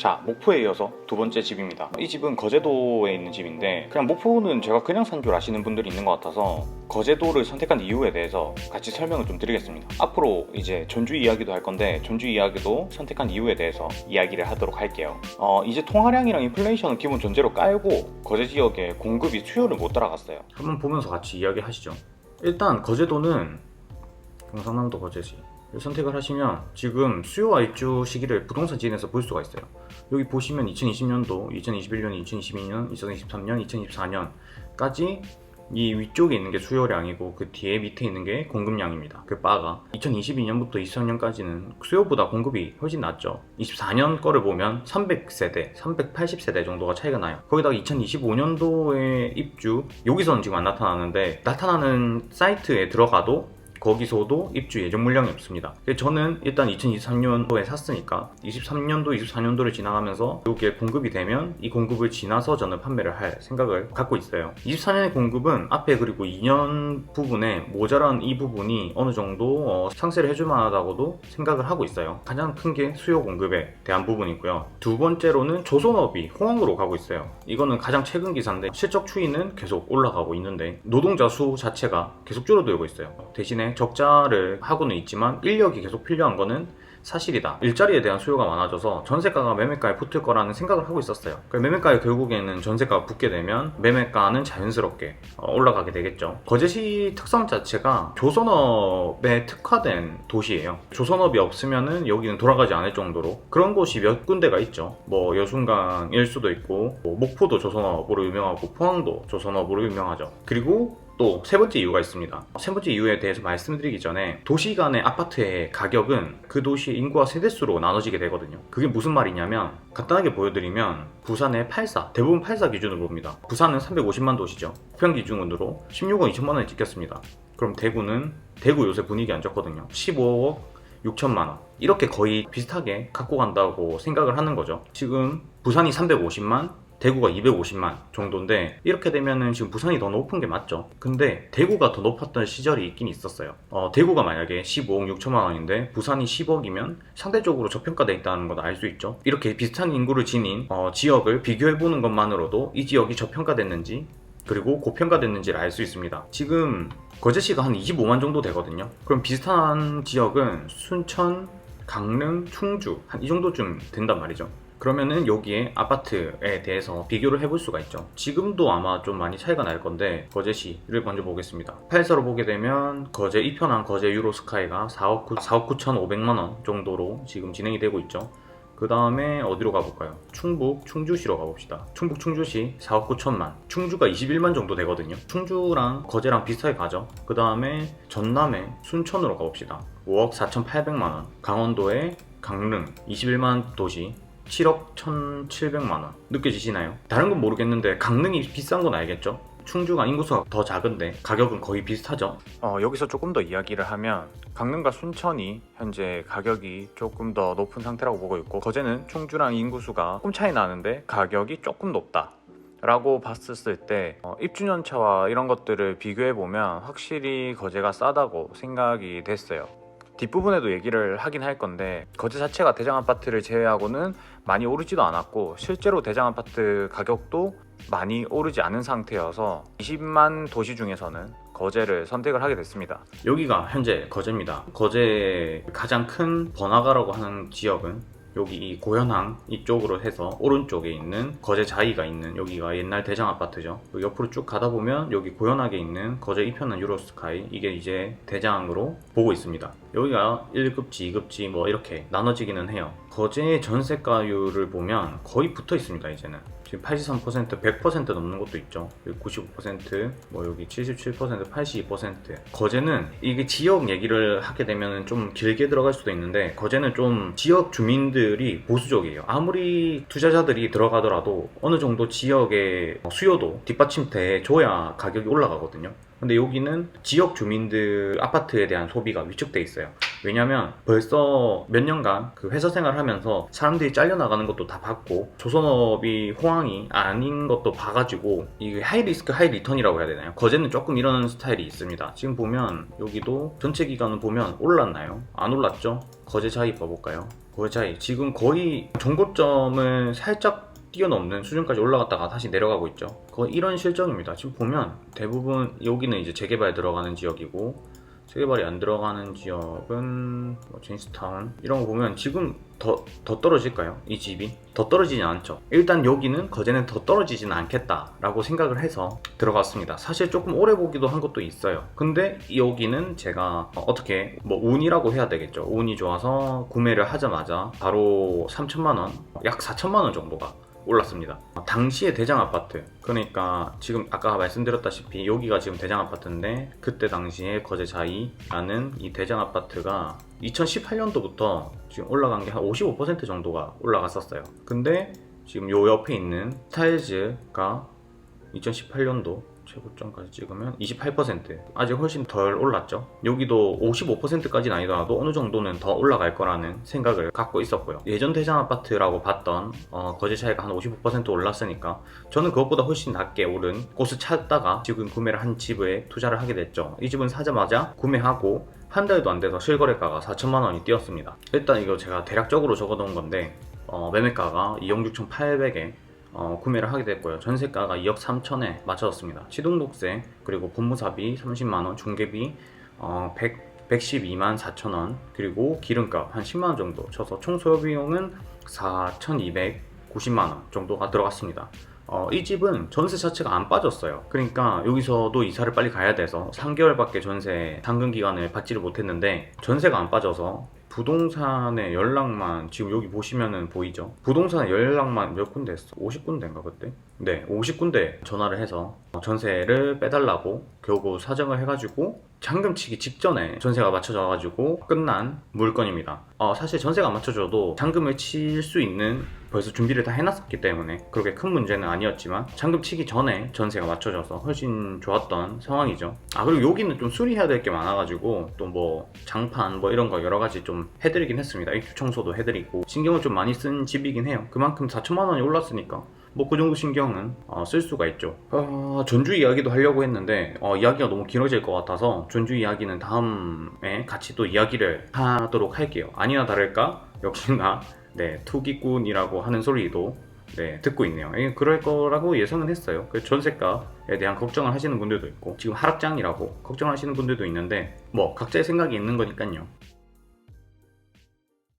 자, 목포에 이어서 두 번째 집입니다. 이 집은 거제도에 있는 집인데 그냥 목포는 제가 그냥 산 줄 아시는 분들이 있는 것 같아서 거제도를 선택한 이유에 대해서 같이 설명을 좀 드리겠습니다. 앞으로 이제 전주 이야기도 할 건데 전주 이야기도 선택한 이유에 대해서 이야기를 하도록 할게요. 이제 통화량이랑 인플레이션은 기본 전제로 깔고 거제 지역의 공급이 수요를 못 따라갔어요. 한번 보면서 같이 이야기하시죠. 일단 거제도는 경상남도 거제시 선택을 하시면 지금 수요와 입주 시기를 부동산 지인에서 볼 수가 있어요. 여기 보시면 2020년도, 2021년, 2022년, 2023년, 2024년까지 이 위쪽에 있는 게 수요량이고 그 뒤에 밑에 있는 게 공급량입니다. 그 바가 2022년부터 23년까지는 수요보다 공급이 훨씬 낮죠. 24년 거를 보면 300세대, 380세대 정도가 차이가 나요. 거기다가 2025년도에 입주, 여기서는 지금 안 나타나는데 나타나는 사이트에 들어가도 거기서도 입주 예정 물량이 없습니다. 저는 일단 2023년도에 샀으니까 23년도, 24년도를 지나가면서 여기에 공급이 되면 이 공급을 지나서 저는 판매를 할 생각을 갖고 있어요. 24년의 공급은 앞에 그리고 2년 부분에 모자란 이 부분이 어느 정도 상쇄를 해줄 만하다고도 생각을 하고 있어요. 가장 큰 게 수요 공급에 대한 부분이고요. 두 번째로는 조선업이 호황으로 가고 있어요. 이거는 가장 최근 기사인데 실적 추이는 계속 올라가고 있는데 노동자 수 자체가 계속 줄어들고 있어요. 대신에 적자를 하고는 있지만 인력이 계속 필요한 거는 사실이다. 일자리에 대한 수요가 많아져서 전세가가 매매가에 붙을 거라는 생각을 하고 있었어요. 매매가에 결국에는 전세가가 붙게 되면 매매가는 자연스럽게 올라가게 되겠죠. 거제시 특성 자체가 조선업에 특화된 도시예요. 조선업이 없으면은 여기는 돌아가지 않을 정도로 그런 곳이 몇 군데가 있죠. 뭐 여순강일 수도 있고 목포도 조선업으로 유명하고 포항도 조선업으로 유명하죠. 그리고 또 세 번째 이유가 있습니다. 세 번째 이유에 대해서 말씀드리기 전에 도시 간의 아파트의 가격은 그 도시의 인구와 세대수로 나눠지게 되거든요. 그게 무슨 말이냐면 간단하게 보여드리면 부산의 8사, 대부분 8사 기준으로 봅니다. 부산은 350만 도시죠. 부평 기준으로 16억 2천만 원에 찍혔습니다. 그럼 대구 요새 분위기 안 좋거든요. 15억 6천만 원. 이렇게 거의 비슷하게 갖고 간다고 생각을 하는 거죠. 지금 부산이 350만, 대구가 250만 정도인데 이렇게 되면은 지금 부산이 더 높은 게 맞죠. 근데 대구가 더 높았던 시절이 있긴 있었어요. 대구가 만약에 15억 6천만 원인데 부산이 10억이면 상대적으로 저평가되어 있다는 걸 알 수 있죠. 이렇게 비슷한 인구를 지닌 지역을 비교해보는 것만으로도 이 지역이 저평가됐는지 그리고 고평가됐는지를 알 수 있습니다. 지금 거제시가 한 25만 정도 되거든요. 그럼 비슷한 지역은 순천, 강릉, 충주 한 이 정도쯤 된단 말이죠. 그러면은 여기에 아파트에 대해서 비교를 해볼 수가 있죠. 지금도 아마 좀 많이 차이가 날 건데 거제시를 먼저 보겠습니다. 8사로 보게 되면 거제 이편한 거제 유로스카이가 4억 9,500만 원 정도로 지금 진행이 되고 있죠. 그 다음에 어디로 가볼까요? 충북 충주시로 가봅시다. 충북 충주시 4억 9천만. 충주가 21만 정도 되거든요. 충주랑 거제랑 비슷하게 가죠. 그 다음에 전남의 순천으로 가봅시다. 5억 4,800만 원. 강원도의 강릉 21만 도시 7억 1,700만 원. 느껴지시나요? 다른 건 모르겠는데 강릉이 비싼 건 알겠죠? 충주가 인구수가 더 작은데 가격은 거의 비슷하죠. 여기서 조금 더 이야기를 하면 강릉과 순천이 현재 가격이 조금 더 높은 상태라고 보고 있고 거제는 충주랑 인구수가 조금 차이 나는데 가격이 조금 높다 라고 봤을 때 입주년차와 이런 것들을 비교해보면 확실히 거제가 싸다고 생각이 됐어요. 뒷부분에도 얘기를 하긴 할 건데 거제 자체가 대장아파트를 제외하고는 많이 오르지도 않았고 실제로 대장아파트 가격도 많이 오르지 않은 상태여서 20만 도시 중에서는 거제를 선택을 하게 됐습니다. 여기가 현재 거제입니다. 거제의 가장 큰 번화가라고 하는 지역은 여기 이 고현항 이쪽으로 해서 오른쪽에 있는 거제 자이가 있는 여기가 옛날 대장 아파트죠. 옆으로 쭉 가다 보면 여기 고현항에 있는 거제 이편한 유로스카이 이게 이제 대장으로 보고 있습니다. 여기가 1급지, 2급지 뭐 이렇게 나눠지기는 해요. 거제의 전세가율을 보면 거의 붙어 있습니다. 이제는 지금 83%, 100% 넘는 것도 있죠. 여기 95%, 뭐 여기 77%, 82%. 거제는 이게 지역 얘기를 하게 되면 좀 길게 들어갈 수도 있는데 거제는 좀 지역 주민들이 보수적이에요. 아무리 투자자들이 들어가더라도 어느 정도 지역의 수요도 뒷받침돼 줘야 가격이 올라가거든요. 근데 여기는 지역 주민들 아파트에 대한 소비가 위축돼 있어요. 왜냐면 벌써 몇 년간 그 회사 생활을 하면서 사람들이 잘려나가는 것도 다 봤고 조선업이 호황이 아닌 것도 봐가지고 이게 하이 리스크 하이 리턴이라고 해야 되나요? 거제는 조금 이런 스타일이 있습니다. 지금 보면 여기도 전체 기간을 보면 올랐나요? 안 올랐죠? 거제 자이 봐볼까요? 거래 차이 지금 거의 정고점을 살짝 뛰어넘는 수준까지 올라갔다가 다시 내려가고 있죠. 거의 이런 실정입니다. 지금 보면 대부분 여기는 이제 재개발 들어가는 지역이고, 재개발이 안 들어가는 지역은 뭐 제임스타운 이런 거 보면 지금 더 떨어질까요? 이 집이? 더 떨어지진 않죠. 일단 여기는 거제는 더 떨어지진 않겠다라고 생각을 해서 들어갔습니다. 사실 조금 오래 보기도 한 것도 있어요. 근데 여기는 제가 어떻게 뭐 운이라고 해야 되겠죠. 운이 좋아서 구매를 하자마자 바로 3천만 원, 약 4천만 원 정도가 올랐습니다. 당시에 대장 아파트, 그러니까 지금 아까 말씀드렸다시피 여기가 지금 대장 아파트인데, 그때 당시에 거제자이라는 이 대장 아파트가 2018년도부터 지금 올라간 게 한 55% 정도가 올라갔었어요. 근데 지금 요 옆에 있는 스타일즈가 2018년도 최고점까지 찍으면 28%, 아직 훨씬 덜 올랐죠. 여기도 55%까지는 아니더라도 어느 정도는 더 올라갈 거라는 생각을 갖고 있었고요. 예전 대장 아파트라고 봤던 거제 차이가 한 55% 올랐으니까 저는 그것보다 훨씬 낮게 오른 곳을 찾다가 지금 구매를 한 집에 투자를 하게 됐죠. 이 집은 사자마자 구매하고 한 달도 안 돼서 실거래가가 4천만 원이 뛰었습니다. 일단 이거 제가 대략적으로 적어 놓은 건데, 매매가가 2억 6,800에 구매를 하게 됐고요. 전세가가 2억 3천에 맞춰졌습니다. 시동복세 그리고 법무사비 30만원, 중개비 112만 4천원, 그리고 기름값 한 10만원 정도 쳐서 총 소요비용은 4,290만원 정도가 들어갔습니다. 이 집은 전세 자체가 안 빠졌어요. 그러니까 여기서도 이사를 빨리 가야 돼서 3개월밖에 전세 잔금 기간을 받지를 못했는데, 전세가 안 빠져서 부동산의 연락만, 지금 여기 보시면은 보이죠? 부동산의 연락만 몇 군데 했어? 50군데인가 그때? 네, 50군데 전화를 해서 전세를 빼달라고 겨우 사정을 해가지고 잔금 치기 직전에 전세가 맞춰져가지고 끝난 물건입니다. 사실 전세가 안 맞춰져도 잔금을 칠 수 있는 벌써 준비를 다 해놨었기 때문에 그렇게 큰 문제는 아니었지만, 잔금 치기 전에 전세가 맞춰져서 훨씬 좋았던 상황이죠. 그리고 여기는 좀 수리해야 될 게 많아가지고 또 뭐 장판 뭐 이런 거 여러 가지 좀 해드리긴 했습니다. 입주 청소도 해드리고 신경을 좀 많이 쓴 집이긴 해요. 그만큼 4천만 원이 올랐으니까 뭐 그 정도 신경은 쓸 수가 있죠. 전주 이야기도 하려고 했는데 이야기가 너무 길어질 것 같아서 전주 이야기는 다음에 같이 또 이야기를 하도록 할게요. 아니나 다를까 역시나 투기꾼이라고 하는 소리도 듣고 있네요. 그럴 거라고 예상은 했어요. 그 전세가에 대한 걱정을 하시는 분들도 있고, 지금 하락장이라고 걱정하시는 분들도 있는데 뭐 각자의 생각이 있는 거니까요.